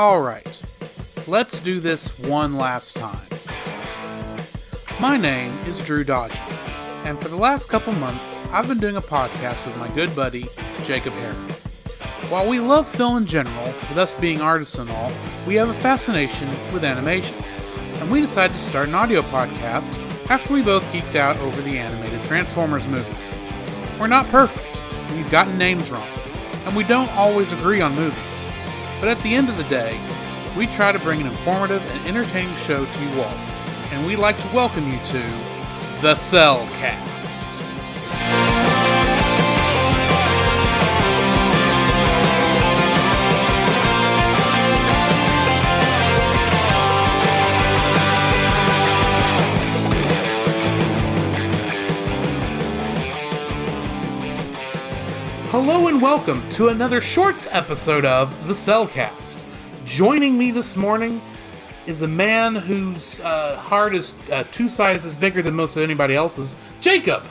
Alright, let's do this one last time. My name is Drew Dodger, and for the last couple months, I've been doing a podcast with my good buddy, Jacob Herron. While we love film in general, with us being artists and all, we have a fascination with animation, and we decided to start an audio podcast after we both geeked out over the animated Transformers movie. We're not perfect, we've gotten names wrong, and we don't always agree on movies. But at the end of the day, we try to bring an informative and entertaining show to you all, and we'd like to welcome you to The Cellcast. Hello and welcome to another shorts episode of The Cellcast. Joining me this morning is a man whose heart is 2 sizes bigger than most of anybody else's, Jacob.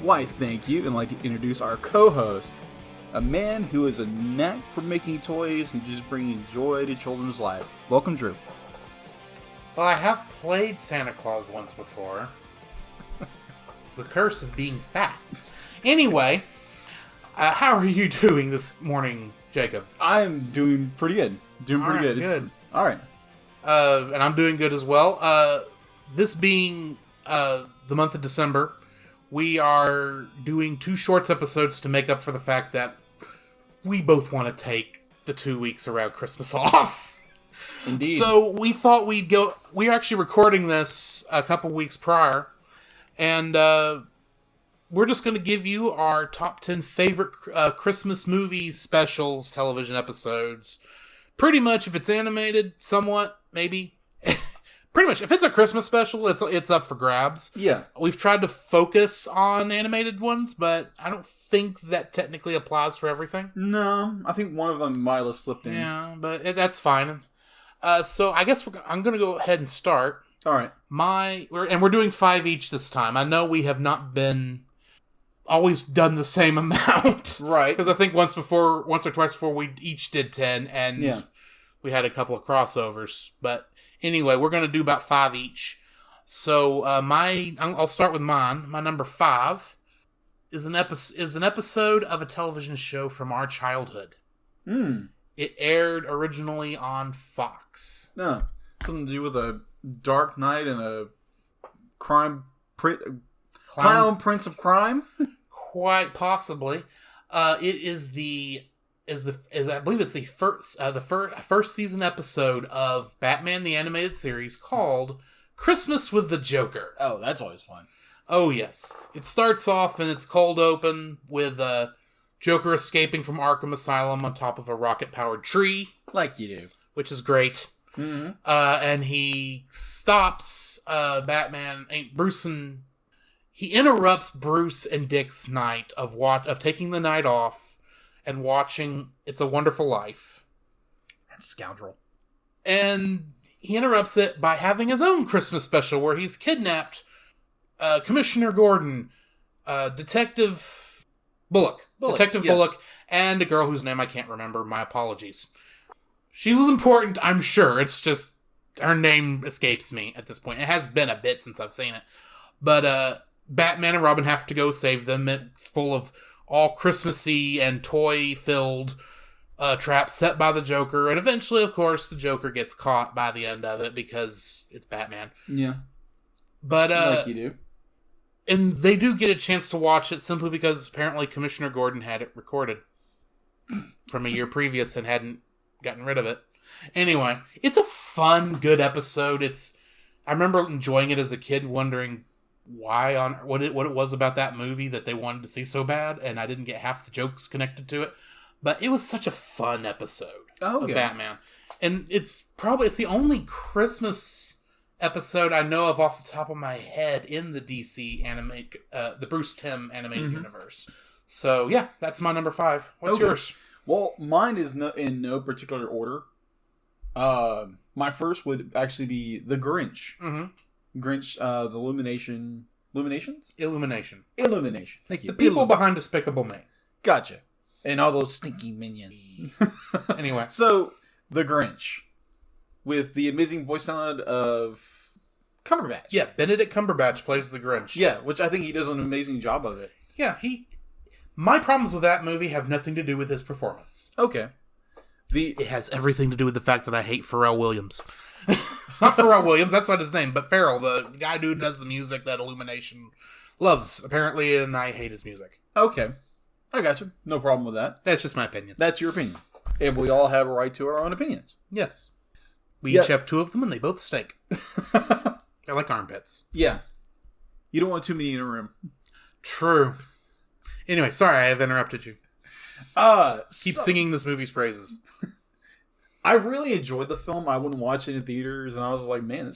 Why, thank you, and I'd like to introduce our co-host, a man who has a knack for making toys and just bringing joy to children's life. Welcome, Drew. Well, I have played Santa Claus once before. It's the curse of being fat. Anyway... how are you doing this morning, Jacob? I'm doing pretty good. All right. And I'm doing good as well. This being the month of December, we are doing 2 shorts episodes to make up for the fact that we both want to take the 2 weeks around Christmas off. Indeed. So we thought we'd go... We're actually recording this a couple weeks prior, and... we're just going to give you our top 10 favorite Christmas movies, specials, television episodes. Pretty much, if it's animated, somewhat, maybe. Pretty much, if it's a Christmas special, it's up for grabs. Yeah. We've tried to focus on animated ones, but I don't think that technically applies for everything. No, I think one of them might have slipped in. Yeah, but that's fine. So I guess I'm going to go ahead and start. All right. We're doing 5 each this time. I know we have not been... always done the same amount. Right. Because I think once or twice before we each did 10 and we had a couple of crossovers. But anyway, we're going to do about 5 each. So I'll start with mine. My number 5 is an episode of a television show from our childhood. It aired originally on Fox. No. Something to do with a Dark Knight and a Clown Prince of Crime? Quite possibly. It is I believe it's the first season episode of Batman the Animated Series called Christmas with the Joker. Oh, that's always fun. Oh, yes. It starts off in its cold open with Joker escaping from Arkham Asylum on top of a rocket-powered tree. Like you do. Which is great. Mm-hmm. And he stops He interrupts Bruce and Dick's night of taking the night off and watching It's a Wonderful Life. That scoundrel. And he interrupts it by having his own Christmas special where he's kidnapped Commissioner Gordon, Detective Bullock, and a girl whose name I can't remember. My apologies. She was important, I'm sure. It's just her name escapes me at this point. It has been a bit since I've seen it. But, Batman and Robin have to go save them. It's full of all Christmassy and toy-filled traps set by the Joker. And eventually, of course, the Joker gets caught by the end of it because it's Batman. Yeah. But, like you do. And they do get a chance to watch it simply because apparently Commissioner Gordon had it recorded from a year previous and hadn't gotten rid of it. Anyway, it's a fun, good episode. I remember enjoying it as a kid, wondering... what it was about that movie that they wanted to see so bad, and I didn't get half the jokes connected to it. But it was such a fun episode of Batman. And it's the only Christmas episode I know of off the top of my head in the DC the Bruce Timm animated universe. So yeah, that's my number 5. What's yours? Well, mine is in no particular order. My first would actually be The Grinch. Mm-hmm. Grinch, the Illumination. Illumination. Thank you. The people behind Despicable Me. Gotcha. And all those stinky minions. Anyway. So, The Grinch, with the amazing voice talent of Cumberbatch. Yeah, Benedict Cumberbatch plays the Grinch. Yeah, which I think he does an amazing job of it. Yeah, my problems with that movie have nothing to do with his performance. Okay. It has everything to do with the fact that I hate Pharrell Williams. Not Pharrell Williams, that's not his name, but Farrell, the guy who does the music that Illumination loves, apparently, and I hate his music. Okay. I got you. No problem with that. That's just my opinion. That's your opinion. And we all have a right to our own opinions. Yes. We each have 2 of them, and they both stink. They're like armpits. Yeah. You don't want too many in a room. True. Anyway, sorry, I have interrupted you. Keep singing this movie's praises. I really enjoyed the film. I wouldn't watch it in theaters, and I was like, man,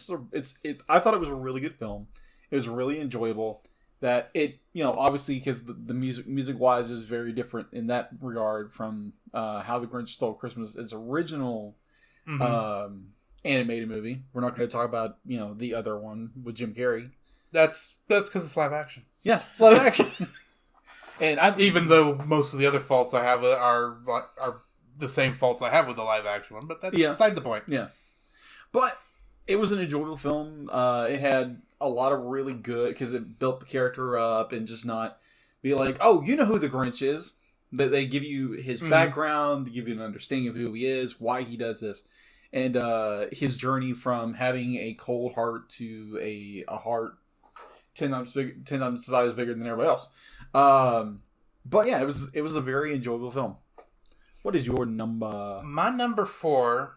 I thought it was a really good film. It was really enjoyable. That it, obviously, because the music wise is very different in that regard from How the Grinch Stole Christmas, its original animated movie. We're not going to talk about the other one with Jim Carrey. That's because it's live action. Yeah, it's live action. And even though most of the other faults I have are the same faults I have with the live action one, but that's beside the point. Yeah, but it was an enjoyable film. It had a lot of really good, because it built the character up and just not be like, oh, you know who the Grinch is. That they give you his background, they give you an understanding of who he is, why he does this, and his journey from having a cold heart to a heart 10 times the size bigger than everybody else. But yeah, it was a very enjoyable film. What is your number? My number 4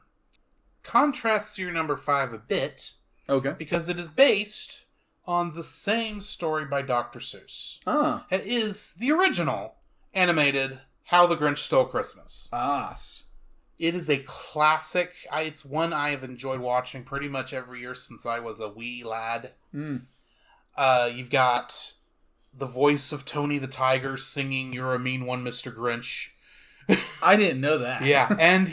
contrasts your number 5 a bit. Okay. Because it is based on the same story by Dr. Seuss. It is the original animated How the Grinch Stole Christmas. It is a classic. It's one I have enjoyed watching pretty much every year since I was a wee lad. You've got the voice of Tony the Tiger singing "You're a Mean One, Mr. Grinch." I didn't know that. Yeah, and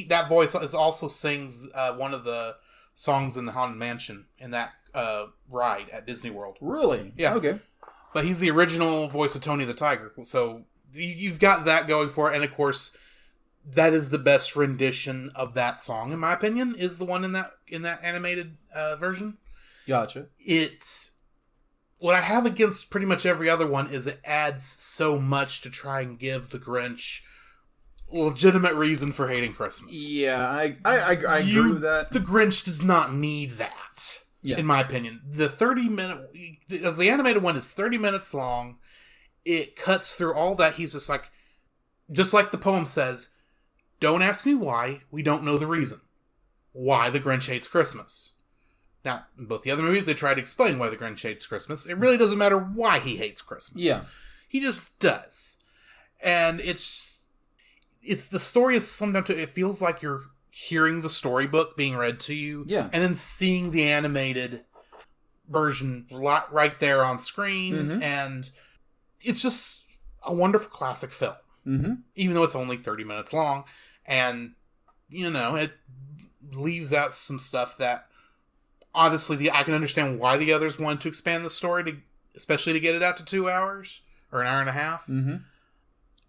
that voice also sings one of the songs in the Haunted Mansion in that ride at Disney World. Really? Yeah. Okay. But he's the original voice of Tony the Tiger, so you've got that going for it, and of course, that is the best rendition of that song, in my opinion, is the one in that animated version. Gotcha. It's what I have against pretty much every other one is it adds so much to try and give the Grinch legitimate reason for hating Christmas. Yeah, I agree with that. The Grinch does not need that, in my opinion. The 30-minute, as the animated one is 30 minutes long, it cuts through all that. He's just like the poem says, don't ask me why, we don't know the reason. Why the Grinch hates Christmas. Now, in both the other movies, they try to explain why the Grinch hates Christmas. It really doesn't matter why he hates Christmas. Yeah. He just does. And it's the story is sometimes it feels like you're hearing the storybook being read to you. Yeah. And then seeing the animated version right there on screen. And it's just a wonderful classic film. Even though it's only 30 minutes long. And, it leaves out some stuff that, honestly, I can understand why the others wanted to expand the story, especially to get it out to 2 hours or an hour and a half.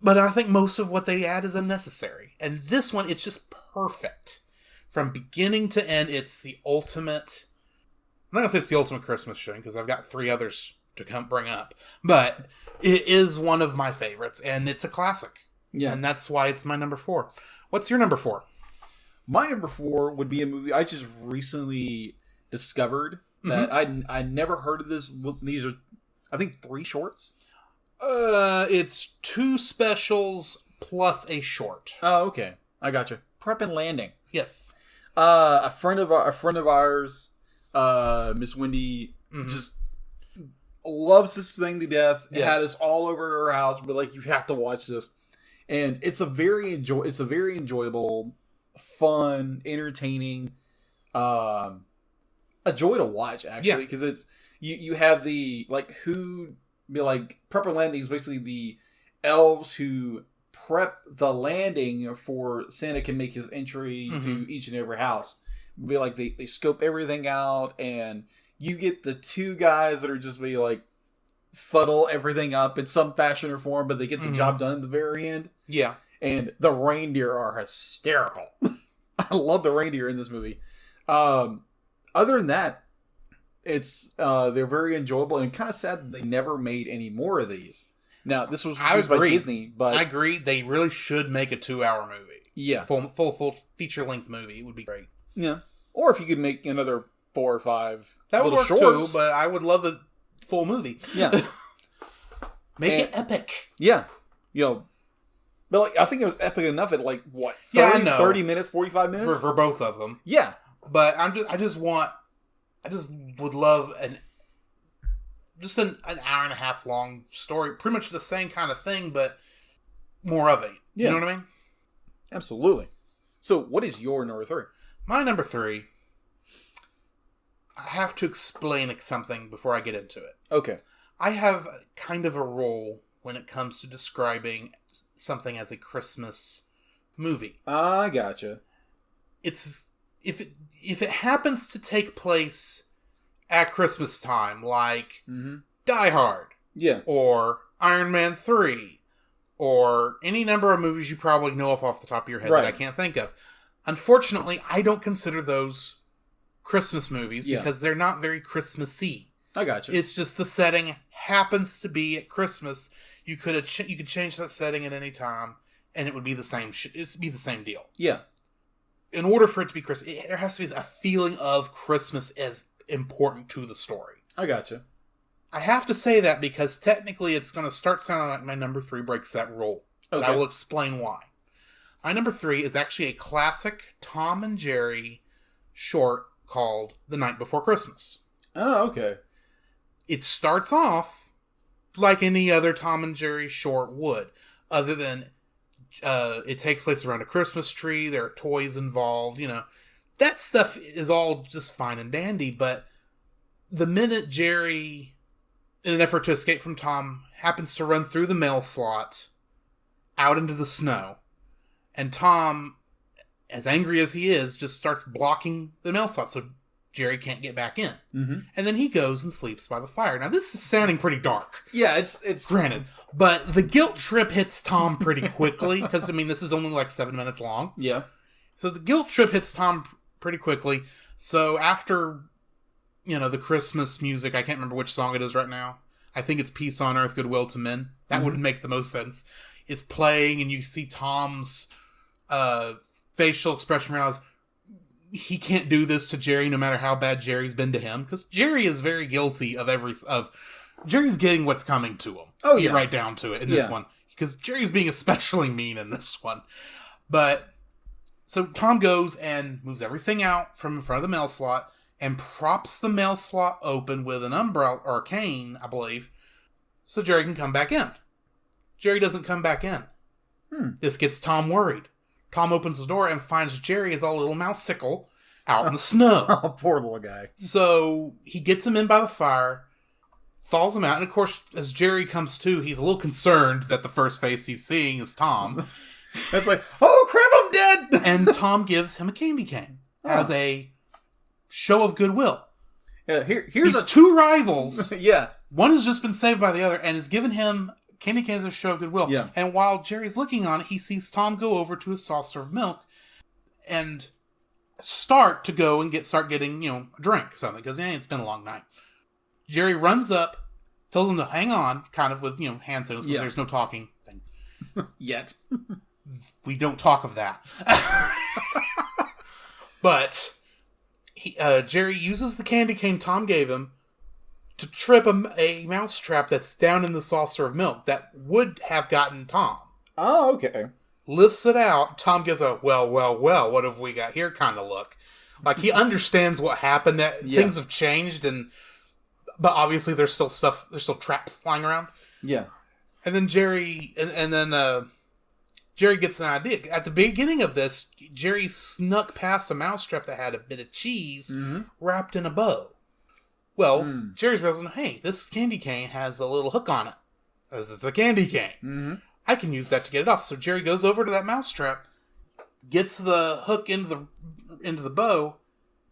But I think most of what they add is unnecessary. And this one, it's just perfect. From beginning to end, it's the ultimate... I'm not going to say it's the ultimate Christmas show, because I've got 3 others to bring up. But it is one of my favorites, and it's a classic. Yeah. And that's why it's my number 4. What's your number 4? My number 4 would be a movie I just recently discovered that I never heard of this. These are, I think, 3 shorts. It's 2 specials plus a short. Oh, okay. I got you. Prep and Landing. Yes. A friend of ours, Miss Wendy, just loves this thing to death. It had us all over at her house, but like, you have to watch this. And it's a very enjoyable, fun, entertaining, a joy to watch, actually, because it's you have the Prep and Landing is basically the elves who prep the landing for Santa can make his entry to each and every house. Be like they scope everything out, and you get the 2 guys that are just fuddle everything up in some fashion or form, but they get the job done at the very end. Yeah. And the reindeer are hysterical. I love the reindeer in this movie. Other than that, it's they're very enjoyable, and kind of sad that they never made any more of these. Now, this was produced by Disney, but I agree. They really should make a 2-hour movie. Yeah, full feature length movie. It would be great. Yeah, or if you could make another 4 or 5 that would work shorts. too. But I would love a full movie. Yeah, make it epic. Yeah, but like I think it was epic enough at like what 30 minutes, 45 minutes for both of them. Yeah, but I just would love an hour and a half long story, pretty much the same kind of thing, but more of it. You know what I mean? Absolutely. So, what is your number 3? My number 3. I have to explain something before I get into it. Okay. I have kind of a role when it comes to describing something as a Christmas movie. I gotcha. It's if it happens to take place at Christmas time, like Die Hard, or Iron Man 3, or any number of movies you probably know off the top of your head that I can't think of. Unfortunately, I don't consider those Christmas movies because they're not very Christmassy. I gotcha. It's just the setting happens to be at Christmas. You could you could change that setting at any time, and it would be the same. It'd be the same deal. Yeah. In order for it to be Christmas, there has to be a feeling of Christmas as important to the story. I gotcha. I have to say that because technically it's going to start sounding like my number 3 breaks that rule. Okay. But I will explain why. My number 3 is actually a classic Tom and Jerry short called The Night Before Christmas. Oh, okay. It starts off like any other Tom and Jerry short would, other than it takes place around a Christmas tree, there are toys involved, That stuff is all just fine and dandy, but the minute Jerry, in an effort to escape from Tom, happens to run through the mail slot out into the snow, and Tom, as angry as he is, just starts blocking the mail slot so Jerry can't get back in. Mm-hmm. And then he goes and sleeps by the fire. Now, this is sounding pretty dark. Yeah, it's granted. But the guilt trip hits Tom pretty quickly, because, this is only like 7 minutes long. Yeah. So the guilt trip hits Tom pretty quickly. So after, the Christmas music, I can't remember which song it is right now. I think it's Peace on Earth, Goodwill to Men. That would make the most sense. It's playing, and you see Tom's facial expression around. He can't do this to Jerry, no matter how bad Jerry's been to him, because Jerry is very guilty of Jerry's getting what's coming to him. Oh, yeah. Get right down to it in this one, because Jerry's being especially mean in this one. But so Tom goes and moves everything out from in front of the mail slot and props the mail slot open with an umbrella or a cane, I believe, so Jerry can come back in. Jerry doesn't come back in. This gets Tom worried. Tom opens the door and finds Jerry as a little mousesicle out in the snow. Oh, poor little guy. So he gets him in by the fire, thaws him out, and of course, as Jerry comes to, he's a little concerned that the first face he's seeing is Tom. It's like, oh crap, I'm dead! And Tom gives him a candy cane as a show of goodwill. Yeah, here's two rivals. Yeah. One has just been saved by the other and has given him candy canes as a show of goodwill. Yeah. And while Jerry's looking on it, he sees Tom go over to his saucer of milk and start to go and start getting, a drink or something, because it's been a long night. Jerry runs up, tells him to hang on, kind of with, hand signals, because there's no talking thing. Yet. We don't talk of that. But Jerry uses the candy cane Tom gave him to trip a mousetrap that's down in the saucer of milk that would have gotten Tom. Oh, okay. Lifts it out. Tom gives a, well, what have we got here kind of look. Like, he understands what happened. That things have changed, but obviously there's still traps lying around. Yeah. And then Jerry gets an idea. At the beginning of this, Jerry snuck past a mousetrap that had a bit of cheese wrapped in a bow. Well, Jerry's realizing, hey, this candy cane has a little hook on it. This is the candy cane. Mm-hmm. I can use that to get it off. So Jerry goes over to that mousetrap, gets the hook into the bow,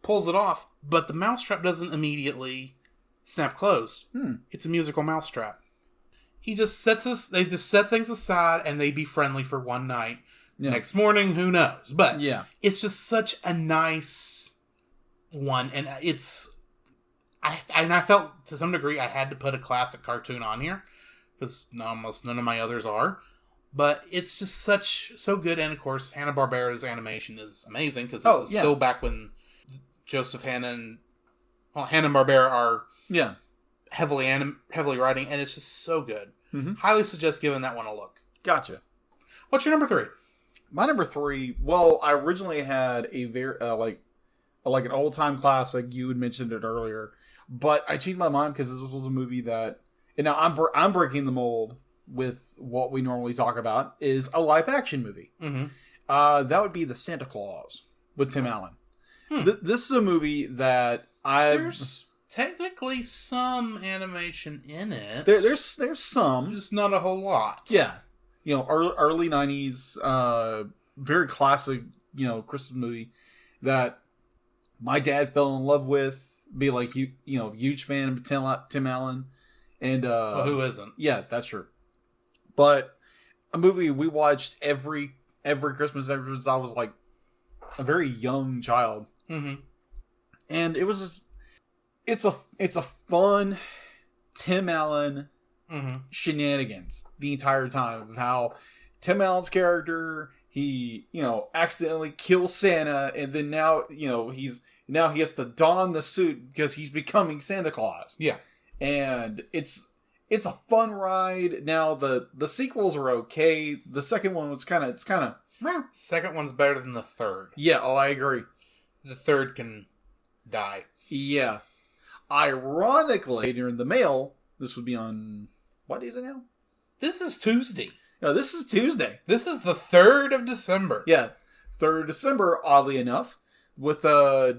pulls it off, but the mousetrap doesn't immediately snap closed. It's a musical mousetrap. They just set things aside and they be friendly for one night. Next morning, who knows? But yeah, it's just such a nice one, and I felt to some degree I had to put a classic cartoon on here because almost none of my others are. But it's just so good, and of course Hanna-Barbera's animation is amazing because this is still back when Joseph Hanna and Hanna-Barbera are heavily writing, and it's just so good. Mm-hmm. Highly suggest giving that one a look. Gotcha. What's your number 3? My number 3. Well, I originally had a very like an old time classic. You had mentioned it earlier, but I changed my mind because this was a movie that, and now I'm breaking the mold with what we normally talk about, is a live action movie. Mm-hmm. That would be The Santa Claus with Tim Allen. This is a movie that there's technically some animation in it. There's some, just not a whole lot. Yeah, early 90s, very classic, Christmas movie that my dad fell in love with. Be like huge fan of Tim Allen, and who isn't? Yeah, that's true. But a movie we watched every Christmas ever since I was like a very young child. Mm-hmm. And it was just, it's a fun Tim Allen shenanigans the entire time of how Tim Allen's character, he accidentally kills Santa, and then now he has to don the suit because he's becoming Santa Claus. Yeah, and it's a fun ride. Now the sequels are okay. The second one was kind of second one's better than the third. Yeah, I agree. The third can die. Yeah. Ironically, during the mail, this would be on, what day is it now? This is Tuesday. No, this is Tuesday. This is the 3rd of December. Yeah. 3rd of December, oddly enough, with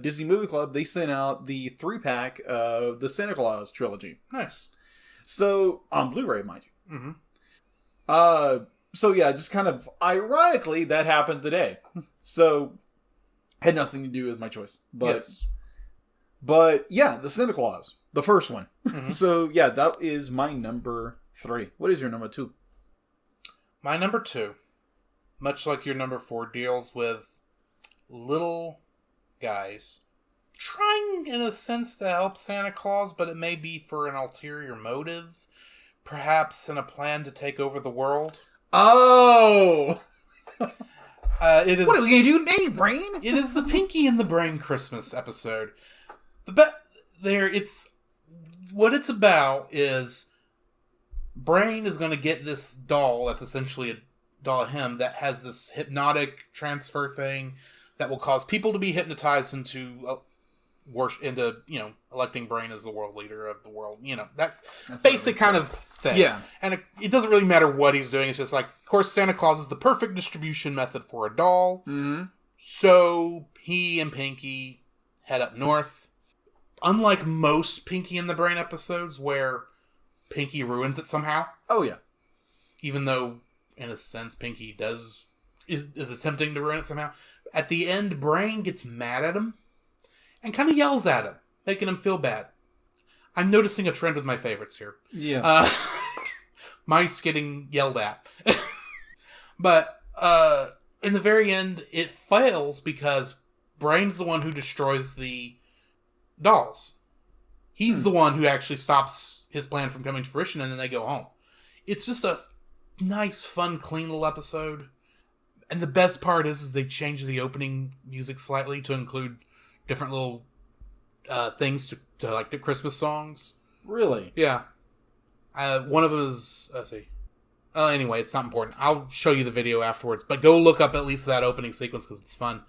Disney Movie Club, they sent out the 3-pack of the Santa Claus trilogy. Nice. So, on Blu-ray, mind you. Mm-hmm. So yeah, just kind of ironically, that happened today. So, had nothing to do with my choice. But, yes. But yeah, the Santa Claus, the first one. Mm-hmm. So yeah, that is my number 3. What is your number 2? My number 2, much like your number 4, deals with little guys trying, in a sense, to help Santa Claus, but it may be for an ulterior motive. Perhaps in a plan to take over the world. Oh! It is. What are we going to do today, Brain? It is the Pinky and the Brain Christmas episode. What it's about is Brain is going to get this doll that's essentially a doll of him that has this hypnotic transfer thing that will cause people to be hypnotized into electing Brain as the world leader of the world. That's basic kind of thing. Yeah. And it doesn't really matter what he's doing. It's just like, of course, Santa Claus is the perfect distribution method for a doll. Mm-hmm. So he and Pinky head up north. Unlike most Pinky and the Brain episodes where Pinky ruins it somehow. Oh, yeah. Even though, in a sense, Pinky is attempting to ruin it somehow. At the end, Brain gets mad at him and kind of yells at him, making him feel bad. I'm noticing a trend with my favorites here. Yeah. Mice getting yelled at. But in the very end, it fails because Brain's the one who destroys the dolls. He's the one who actually stops his plan from coming to fruition, and then they go home. It's just a nice, fun, clean little episode. And the best part is they changed the opening music slightly to include different little things to like the Christmas songs. Really? Yeah. One of them is, let's see. Anyway, it's not important. I'll show you the video afterwards, but go look up at least that opening sequence because it's fun.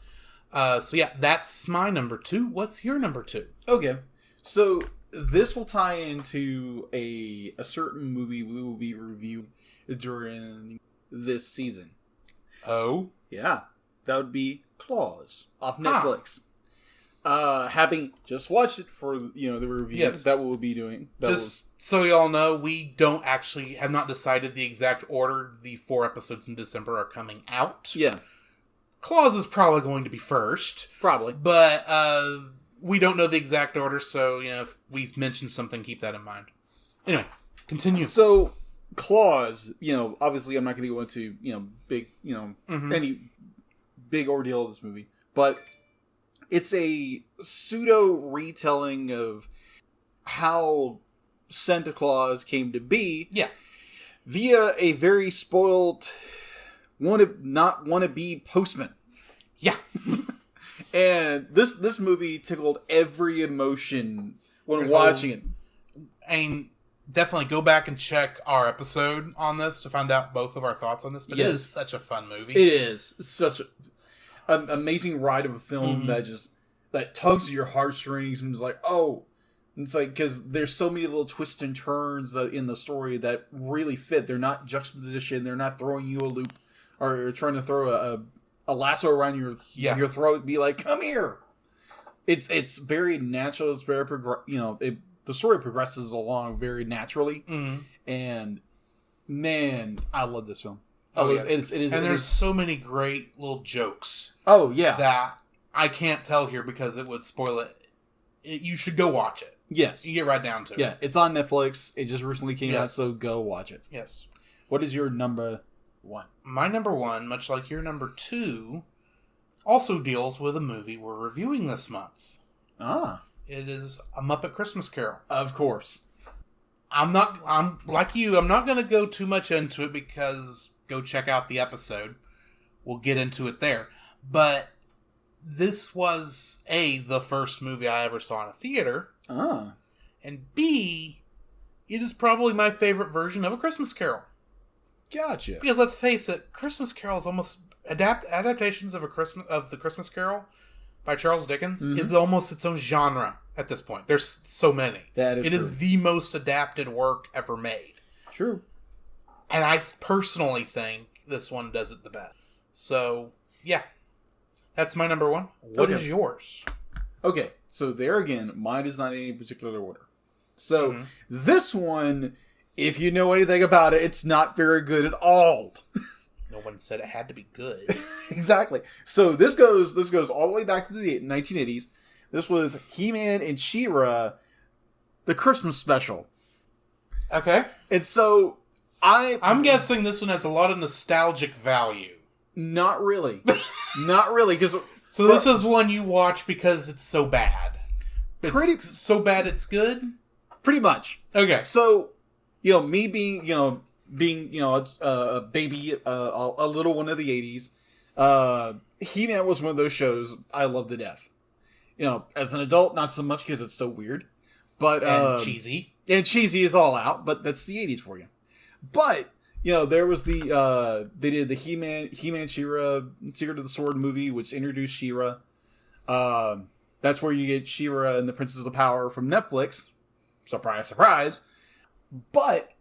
So yeah, that's my number 2. What's your number 2? Okay. So this will tie into a certain movie we will be reviewing during this season. Oh? Yeah. That would be Klaus off Netflix. Having just watched it for the review that we'll be doing. So y'all know, we have not decided the exact order the 4 episodes in December are coming out. Yeah. Klaus is probably going to be first. Probably. But we don't know the exact order, so if we mention something, keep that in mind. Anyway, continue. So, Claus, obviously I'm not going to go into, big, any big ordeal of this movie, but it's a pseudo retelling of how Santa Claus came to be. Yeah. Via a very spoiled, wannabe postman. Yeah. And this movie tickled every emotion when watching it. And definitely go back and check our episode on this to find out both of our thoughts on this. But It is such a fun movie. It is. It's such an amazing ride of a film that tugs at your heartstrings and is like, oh, it's like, because there's so many little twists and turns in the story that really fit. They're not juxtaposition. They're not throwing you a loop or trying to throw a lasso around your throat. Be like, come here. It's very natural. It's very the story progresses along very naturally, and man, I love this film. There's so many great little jokes. Oh yeah, that I can't tell here because it would spoil it. You should go watch it. Yes, you get right down to it. Yeah, it's on Netflix. It just recently came out, so go watch it. Yes. What is your number one? My number one, much like your number two, also deals with a movie we're reviewing this month. Ah. It is A Muppet Christmas Carol. Of course. I'm like you, I'm not going to go too much into it because go check out the episode. We'll get into it there. But this was the first movie I ever saw in a theater. Ah. And B, it is probably my favorite version of A Christmas Carol. Gotcha. Because let's face it, Christmas Carol is almost adaptations of the Christmas Carol by Charles Dickens is almost its own genre at this point. There's so many. That is true. It is the most adapted work ever made. True. And I personally think this one does it the best. So, yeah. That's my number one. What is yours? Okay, so there again, mine is not in any particular order. So, this one, if you know anything about it, it's not very good at all. No one said it had to be good. Exactly. So this goes all the way back to the 1980s. This was He-Man and She-Ra, the Christmas special. Okay. And so I'm guessing this one has a lot of nostalgic value. Not really. Not really. So this is one you watch because it's so bad. So bad it's good? Pretty much. Okay. So, me being a baby, a little one of the 80s, He-Man was one of those shows I loved to death. As an adult, not so much because it's so weird. But cheesy. And cheesy is all out, but that's the 80s for you. But, there was they did the He-Man She-Ra Secret of the Sword movie, which introduced She-Ra. That's where you get She-Ra and the Princess of Power from Netflix. Surprise, surprise. But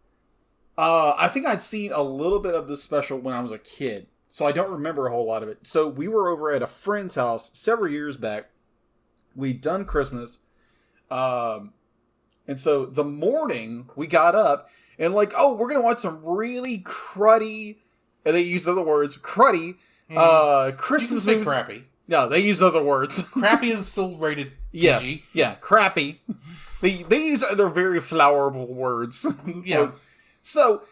I think I'd seen a little bit of this special when I was a kid, so I don't remember a whole lot of it. So we were over at a friend's house several years back. We'd done Christmas. And so the morning we got up and we're going to watch some really cruddy, and they use other words, cruddy, Christmas movies. Crappy. No, they use other words. Crappy is still rated PG. Yes. Yeah, crappy. They use other very flowerable words. Yeah. So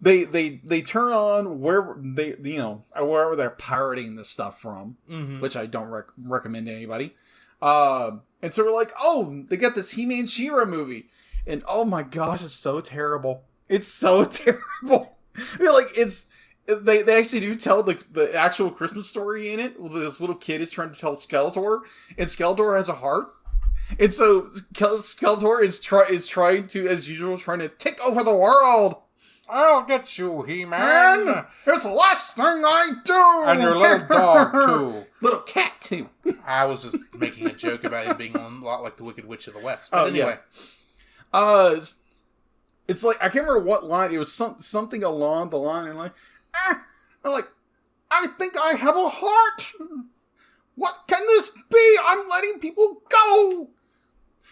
they turn on wherever they're pirating this stuff from, which I don't recommend to anybody. And so we're like, oh, they got this He-Man She-Ra movie, and oh my gosh, it's so terrible. It's so terrible. They actually do tell the actual Christmas story in it. This little kid is trying to tell Skeletor, and Skeletor has a heart. And so Skeletor is trying to, as usual, trying to take over the world. I'll get you, He-Man. It's the last thing I do. And your little dog, too. Little cat, too. I was just making a joke about him being a lot like the Wicked Witch of the West. But anyway. Yeah. It's like, I can't remember what line. It was something along the line. And I'm like, I think I have a heart. What can this be? I'm letting people go.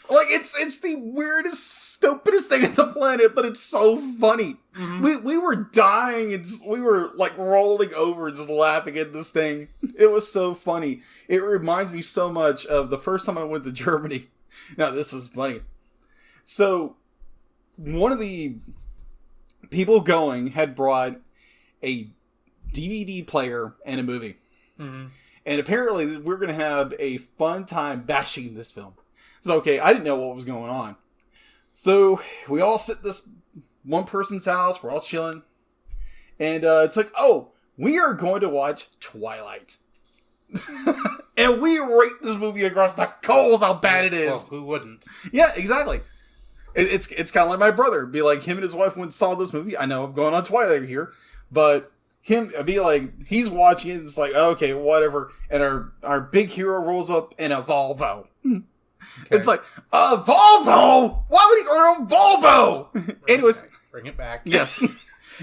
It's the weirdest, stupidest thing on the planet, but it's so funny. Mm-hmm. We were dying and we were rolling over just laughing at this thing. It was so funny. It reminds me so much of the first time I went to Germany. Now, this is funny. So, one of the people going had brought a DVD player and a movie. Mm-hmm. And apparently we're going to have a fun time bashing this film. So, okay, I didn't know what was going on. So, we all sit at this one person's house. We're all chilling. And it's like, oh, we are going to watch Twilight. And we rate this movie across the coals how bad it is. Well, who wouldn't? Yeah, exactly. It's kind of like my brother. Be like, him and his wife went and saw this movie. I know I'm going on Twilight here. But him, be like, he's watching it. And it's like, okay, whatever. And our big hero rolls up in a Volvo. Okay. It's like, a Volvo? Why would he own a Volvo? Anyways. Bring it back. Yes.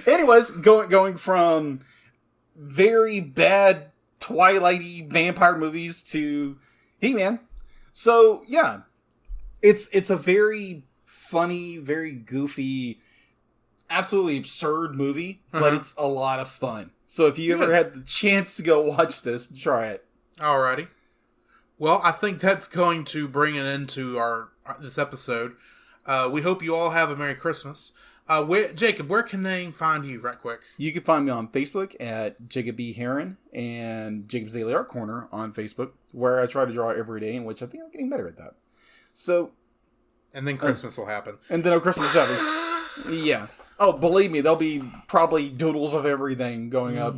Anyways, going from very bad Twilight-y vampire movies to He-Man. So, yeah. It's a very funny, very goofy, absolutely absurd movie, but it's a lot of fun. So if you ever had the chance to go watch this, try it. Alrighty. Well, I think that's going to bring it into this episode. We hope you all have a Merry Christmas. Jacob, where can they find you right quick? You can find me on Facebook at Jacob B. Heron and Jacob's Daily Art Corner on Facebook, where I try to draw every day, in which I think I'm getting better at that. So... And then Christmas will happen. And then Christmas will happen. Yeah. Oh, believe me, there'll be probably doodles of everything going up.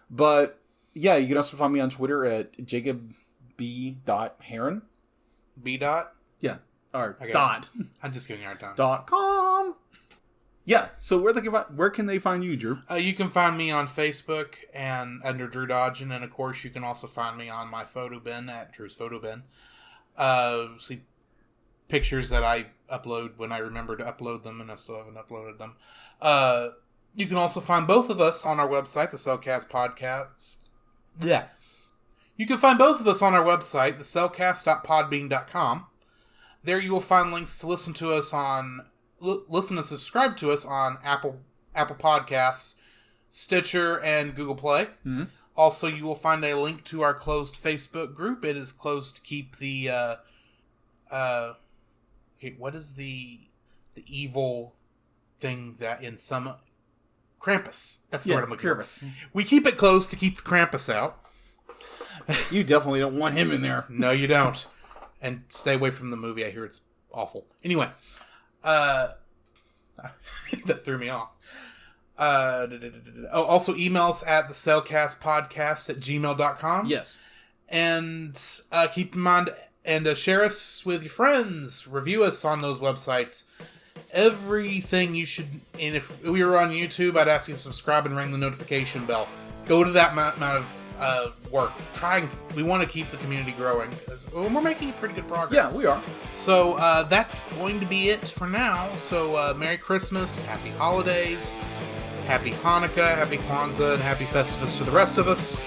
But, yeah, you can also find me on Twitter at Jacob B. Heron. B. Dot? Yeah. Or dot. I'm just giving you a hard time. .com. Yeah, so where can they find you, Drew? You can find me on Facebook and under Drew Dodgen, and of course you can also find me on my photo bin at Drew's Photo Bin. See pictures that I upload when I remember to upload them, and I still haven't uploaded them. You can also find both of us on our website, the Cellcast Podcast. Yeah. You can find both of us on our website, thecellcast.podbean.com. There you will find links to listen to us on... listen and subscribe to us on Apple Podcasts, Stitcher, and Google Play. Mm-hmm. Also, you will find a link to our closed Facebook group. It is closed to keep the what is the evil thing that in some Krampus? That's the word I'm looking for. We keep it closed to keep the Krampus out. You definitely don't want him in there. No, you don't. And stay away from the movie. I hear it's awful. Anyway. That threw me off. Also email us at thecellcastpodcast@gmail.com. Yes. And keep in mind and share us with your friends. Review us on those websites. Everything you should... And if we were on YouTube, I'd ask you to subscribe and ring the notification bell. Go to that amount of work. We want to keep the community growing. We're making pretty good progress. Yeah, we are. So that's going to be it for now. So Merry Christmas, Happy Holidays, Happy Hanukkah, Happy Kwanzaa, and Happy Festivus to the rest of us.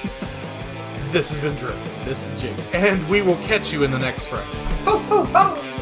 This has been Drew. This is Jake. And we will catch you in the next frame. Ho, ho, ho!